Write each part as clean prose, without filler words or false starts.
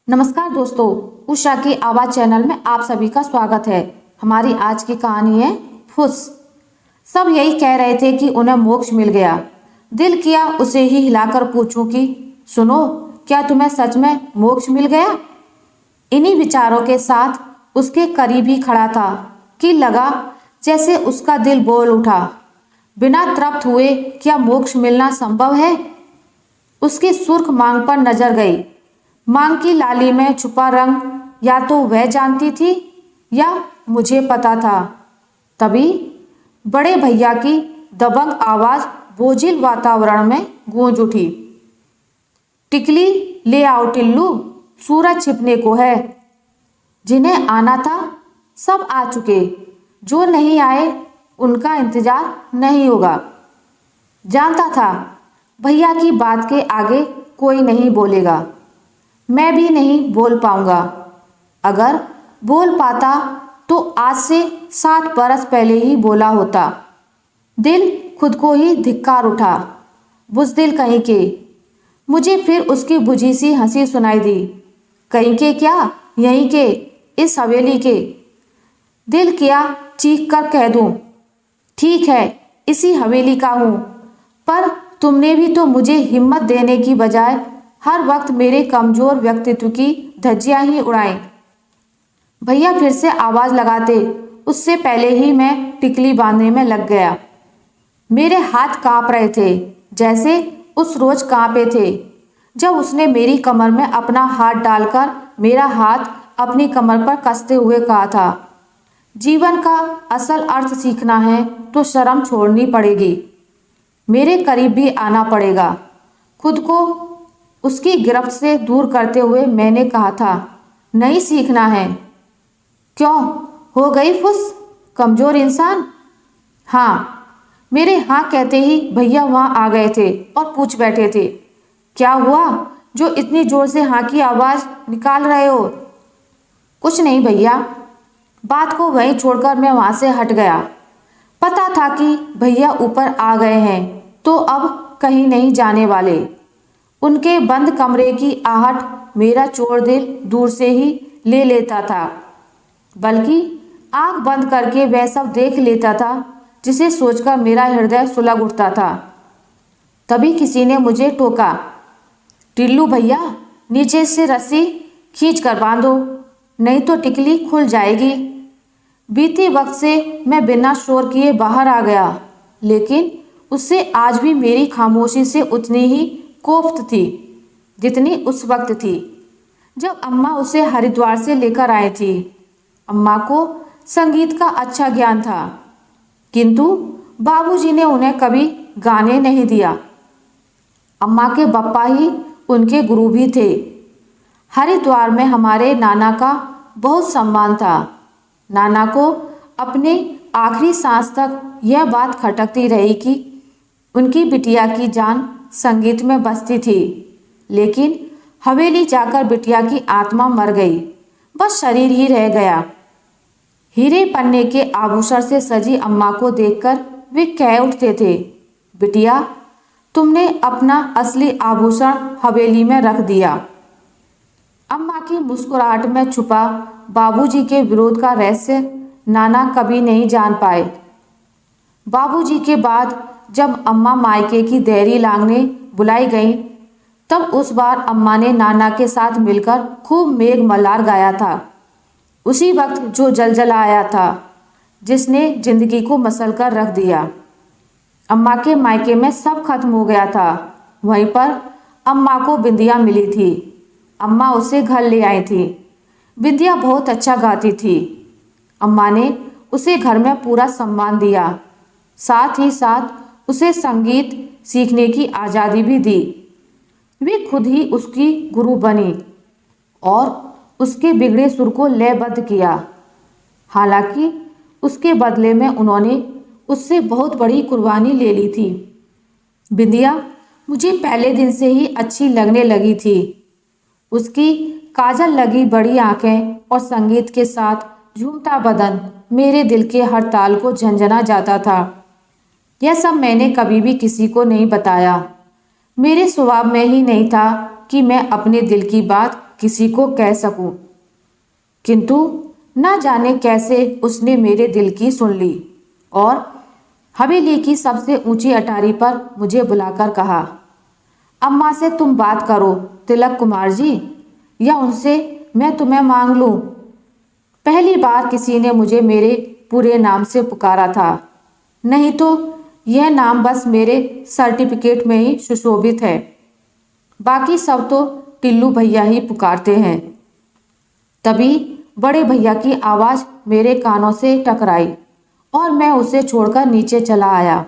नमस्कार दोस्तों, उषा की आवाज चैनल में आप सभी का स्वागत है। हमारी आज की कहानी है फुस। सब यही कह रहे थे कि उन्हें मोक्ष मिल गया। दिल किया उसे ही हिलाकर पूछूं कि सुनो, क्या तुम्हें सच में मोक्ष मिल गया? इन्हीं विचारों के साथ उसके करीब ही खड़ा था कि लगा जैसे उसका दिल बोल उठा। बिना तृप्त हुए क्या मोक्ष मिलना संभव है? उसकी सुर्ख मांग पर नजर गई। मांग की लाली में छुपा रंग या तो वह जानती थी या मुझे पता था। तभी बड़े भैया की दबंग आवाज बोझिल वातावरण में गूंज उठी। टिकली ले आओ टिल्लू, सूरज छिपने को है। जिन्हें आना था सब आ चुके, जो नहीं आए उनका इंतजार नहीं होगा। जानता था भैया की बात के आगे कोई नहीं बोलेगा। मैं भी नहीं बोल पाऊंगा। अगर बोल पाता तो आज से 7 बरस पहले ही बोला होता। दिल खुद को ही धिक्कार उठा। बुज़दिल कहीं के। मुझे फिर उसकी बुझी सी हंसी सुनाई दी। कहीं के क्या, यहीं के, इस हवेली के। दिल किया चीख कर कह दूं, ठीक है, इसी हवेली का हूं, पर तुमने भी तो मुझे हिम्मत देने की बजाय हर वक्त मेरे कमजोर व्यक्तित्व की धज्जियां ही उड़ाई। भैया फिर से आवाज लगाते उससे पहले ही मैं टिकली बांधने में लग गया। मेरे हाथ कांप रहे थे, जैसे उस रोज कांपे थे जब उसने मेरी कमर में अपना हाथ डालकर मेरा हाथ अपनी कमर पर कसते हुए कहा था, जीवन का असल अर्थ सीखना है तो शर्म छोड़नी पड़ेगी। मेरे करीब भी आना पड़ेगा। खुद को उसकी गिरफ्त से दूर करते हुए मैंने कहा था, नहीं सीखना है। क्यों, हो गई फुस, कमजोर इंसान? हाँ। मेरे हाँ कहते ही भैया वहां आ गए थे और पूछ बैठे थे, क्या हुआ जो इतनी जोर से हाँ की आवाज निकाल रहे हो? कुछ नहीं भैया। बात को वहीं छोड़कर मैं वहां से हट गया। पता था कि भैया ऊपर आ गए हैं तो अब कहीं नहीं जाने वाले। उनके बंद कमरे की आहट मेरा चोर दिल दूर से ही ले लेता था, बल्कि आंख बंद करके वह सब देख लेता था जिसे सोचकर मेरा हृदय सुलग उठता था। तभी किसी ने मुझे टोका, टिल्लू भैया, नीचे से रस्सी खींच कर बांधो, नहीं तो टिकली खुल जाएगी। बीते वक्त से मैं बिना शोर किए बाहर आ गया, लेकिन उससे आज भी मेरी खामोशी से उतनी ही कोफ्त थी जितनी उस वक्त थी जब अम्मा उसे हरिद्वार से लेकर आई थी। अम्मा को संगीत का अच्छा ज्ञान था, किंतु बाबूजी ने उन्हें कभी गाने नहीं दिया। अम्मा के बप्पा ही उनके गुरु भी थे। हरिद्वार में हमारे नाना का बहुत सम्मान था। नाना को अपने आखिरी सांस तक यह बात खटकती रही कि उनकी बिटिया की जान संगीत में बसती थी, लेकिन हवेली जाकर बिटिया की आत्मा मर गई, बस शरीर ही रह गया। हीरे पन्ने के आभूषण से सजी अम्मा को देखकर वे कह उठते थे, बिटिया, तुमने अपना असली आभूषण हवेली में रख दिया। अम्मा की मुस्कुराहट में छुपा बाबूजी के विरोध का रहस्य नाना कभी नहीं जान पाए। बाबूजी के बाद जब अम्मा मायके की देहरी लांघने बुलाई गई, तब उस बार अम्मा ने नाना के साथ मिलकर खूब मेघ मल्हार गाया था। उसी वक्त जो जलजल आया था जिसने जिंदगी को मसल कर रख दिया। अम्मा के मायके में सब खत्म हो गया था। वहीं पर अम्मा को बिंदिया मिली थी। अम्मा उसे घर ले आई थी। बिंदिया बहुत अच्छा गाती थी। अम्मा ने उसे घर में पूरा सम्मान दिया, साथ ही साथ उसे संगीत सीखने की आज़ादी भी दी। वे खुद ही उसकी गुरु बनी और उसके बिगड़े सुर को लयबद्ध किया। हालांकि उसके बदले में उन्होंने उससे बहुत बड़ी कुर्बानी ले ली थी। बिंदिया मुझे पहले दिन से ही अच्छी लगने लगी थी। उसकी काजल लगी बड़ी आंखें और संगीत के साथ झूमता बदन मेरे दिल के हर ताल को झंझना जाता था। यह सब मैंने कभी भी किसी को नहीं बताया। मेरे स्वभाव में ही नहीं था कि मैं अपने दिल की बात किसी को कह सकूं, किंतु न जाने कैसे उसने मेरे दिल की सुन ली और हवेली की सबसे ऊंची अटारी पर मुझे बुलाकर कहा, अम्मा से तुम बात करो तिलक कुमार जी, या उनसे मैं तुम्हें मांग लूं। पहली बार किसी ने मुझे मेरे पूरे नाम से पुकारा था, नहीं तो यह नाम बस मेरे सर्टिफिकेट में ही सुशोभित है, बाकी सब तो टिल्लू भैया ही पुकारते हैं। तभी बड़े भैया की आवाज़ मेरे कानों से टकराई और मैं उसे छोड़कर नीचे चला आया।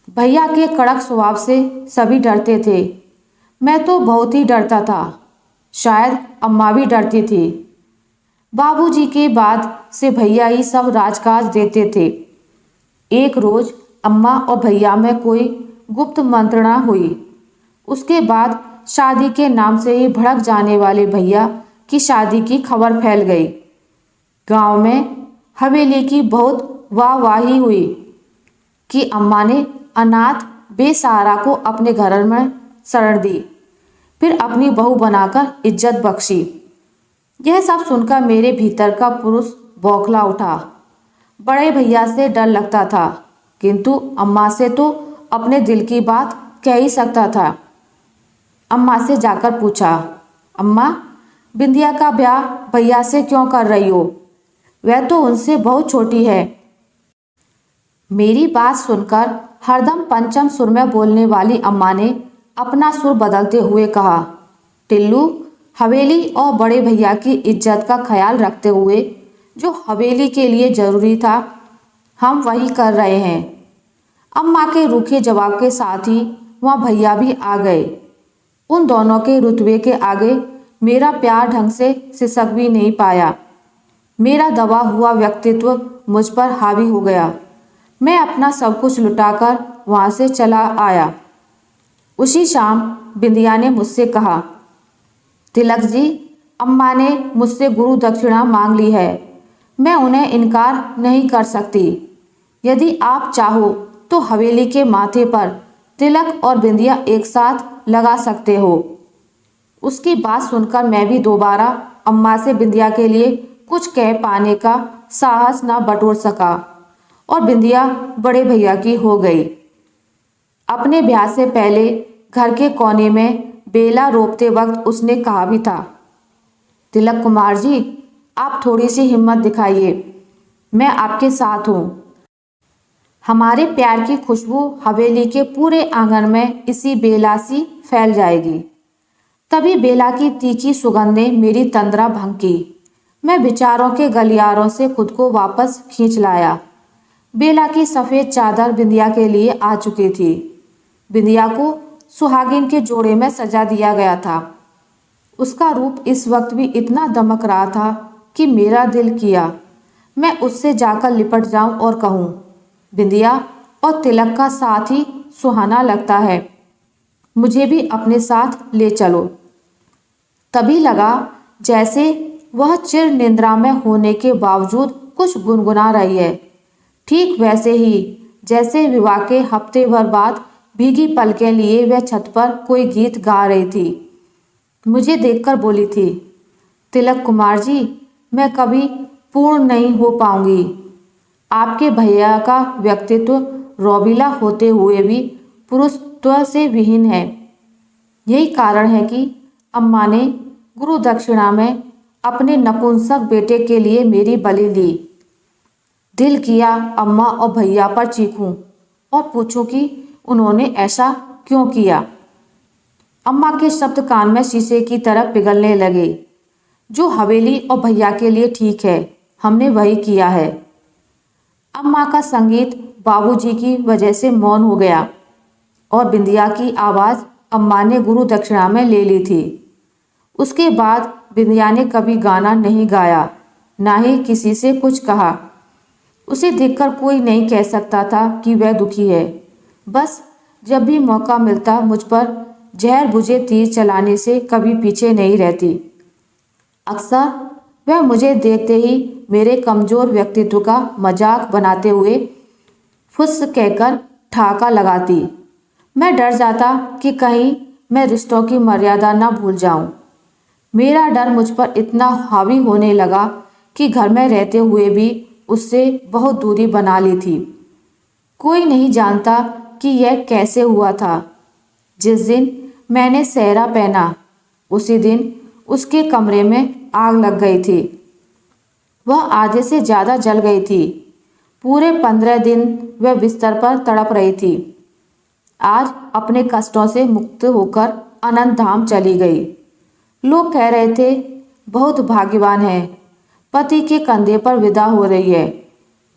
भैया के कड़क स्वभाव से सभी डरते थे, मैं तो बहुत ही डरता था, शायद अम्मा भी डरती थी। बाबूजी के बाद से भैया ही सब राजकाज देते थे। एक रोज अम्मा और भैया में कोई गुप्त मंत्रणा हुई। उसके बाद शादी के नाम से ही भड़क जाने वाले भैया की शादी की खबर फैल गई। गांव में हवेली की बहुत वाहवाही हुई कि अम्मा ने अनाथ बेसहारा को अपने घर में शरण दी, फिर अपनी बहू बनाकर इज्जत बख्शी। यह सब सुनकर मेरे भीतर का पुरुष बौखला उठा। बड़े भैया से डर लगता था, किंतु अम्मा से तो अपने दिल की बात कह ही सकता था। अम्मा से जाकर पूछा, अम्मा बिंदिया का ब्याह भैया से क्यों कर रही हो? वह तो उनसे बहुत छोटी है। मेरी बात सुनकर हरदम पंचम सुर में बोलने वाली अम्मा ने अपना सुर बदलते हुए कहा, टिल्लू, हवेली और बड़े भैया की इज्जत का ख्याल रखते हुए जो हवेली के लिए जरूरी था, हम वही कर रहे हैं। अम्मा के रूखे जवाब के साथ ही वहाँ भैया भी आ गए। उन दोनों के रुतबे के आगे मेरा प्यार ढंग से सिसक भी नहीं पाया। मेरा दबा हुआ व्यक्तित्व मुझ पर हावी हो गया। मैं अपना सब कुछ लुटाकर वहाँ से चला आया। उसी शाम बिंदिया ने मुझसे कहा, तिलक जी, अम्मा ने मुझसे गुरु दक्षिणा मांग ली है, मैं उन्हें इनकार नहीं कर सकती। यदि आप चाहो तो हवेली के माथे पर तिलक और बिंदिया एक साथ लगा सकते हो। उसकी बात सुनकर मैं भी दोबारा अम्मा से बिंदिया के लिए कुछ कह पाने का साहस न बटोर सका और बिंदिया बड़े भैया की हो गई। अपने ब्याह से पहले घर के कोने में बेला रोपते वक्त उसने कहा भी था, तिलक कुमार जी, आप थोड़ी सी हिम्मत दिखाइए, मैं आपके साथ हूँ। हमारे प्यार की खुशबू हवेली के पूरे आंगन में इसी बेला सी फैल जाएगी। तभी बेला की तीखी सुगंध ने मेरी तंद्रा भंग की। मैं विचारों के गलियारों से खुद को वापस खींच लाया। बेला की सफ़ेद चादर बिंदिया के लिए आ चुकी थी। बिंदिया को सुहागिन के जोड़े में सजा दिया गया था। उसका रूप इस वक्त भी इतना दमक रहा था कि मेरा दिल किया मैं उससे जाकर लिपट जाऊं और कहूं, बिंदिया और तिलक का साथ ही सुहाना लगता है, मुझे भी अपने साथ ले चलो। तभी लगा जैसे वह चिर निंद्रा में होने के बावजूद कुछ गुनगुना रही है, ठीक वैसे ही जैसे विवाह के हफ्ते भर बाद भीगी पलकें लिए वह छत पर कोई गीत गा रही थी। मुझे देखकर बोली थी, तिलक कुमार जी, मैं कभी पूर्ण नहीं हो पाऊंगी। आपके भैया का व्यक्तित्व रौबीला होते हुए भी पुरुषत्व से विहीन है। यही कारण है कि अम्मा ने गुरु दक्षिणा में अपने नपुंसक बेटे के लिए मेरी बलि ली। दिल किया अम्मा और भैया पर चीखूं और पूछूं कि उन्होंने ऐसा क्यों किया। अम्मा के शब्द कान में शीशे की तरह पिघलने लगे। जो हवेली और भैया के लिए ठीक है, हमने वही किया है। अम्मा का संगीत बाबूजी की वजह से मौन हो गया और बिंदिया की आवाज़ अम्मा ने गुरु दक्षिणा में ले ली थी। उसके बाद बिंदिया ने कभी गाना नहीं गाया, ना ही किसी से कुछ कहा। उसे देखकर कोई नहीं कह सकता था कि वह दुखी है। बस जब भी मौका मिलता मुझ पर जहर बुझे तीर चलाने से कभी पीछे नहीं रहती। अक्सर वह मुझे देखते ही मेरे कमज़ोर व्यक्तित्व का मजाक बनाते हुए फुस कहकर ठहाका लगाती। मैं डर जाता कि कहीं मैं रिश्तों की मर्यादा न भूल जाऊं। मेरा डर मुझ पर इतना हावी होने लगा कि घर में रहते हुए भी उससे बहुत दूरी बना ली थी। कोई नहीं जानता कि यह कैसे हुआ था। जिस दिन मैंने सेहरा पहना उसी दिन उसके कमरे में आग लग गई थी। वह आधे से ज़्यादा जल गई थी। पूरे 15 दिन वह बिस्तर पर तड़प रही थी। आज अपने कष्टों से मुक्त होकर अनंत धाम चली गई। लोग कह रहे थे बहुत भाग्यवान है, पति के कंधे पर विदा हो रही है,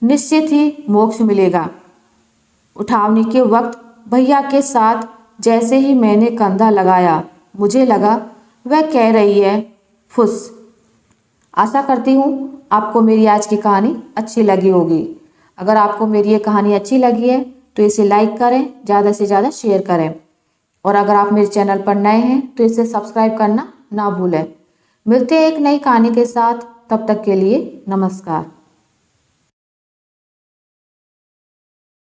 निश्चित ही मोक्ष मिलेगा। उठावनी के वक्त भैया के साथ जैसे ही मैंने कंधा लगाया मुझे लगा वह कह रही है फुस। आशा करती हूँ आपको मेरी आज की कहानी अच्छी लगी होगी। अगर आपको मेरी ये कहानी अच्छी लगी है तो इसे लाइक करें, ज़्यादा से ज़्यादा शेयर करें और अगर आप मेरे चैनल पर नए हैं तो इसे सब्सक्राइब करना ना भूलें। मिलते हैं एक नई कहानी के साथ, तब तक के लिए नमस्कार।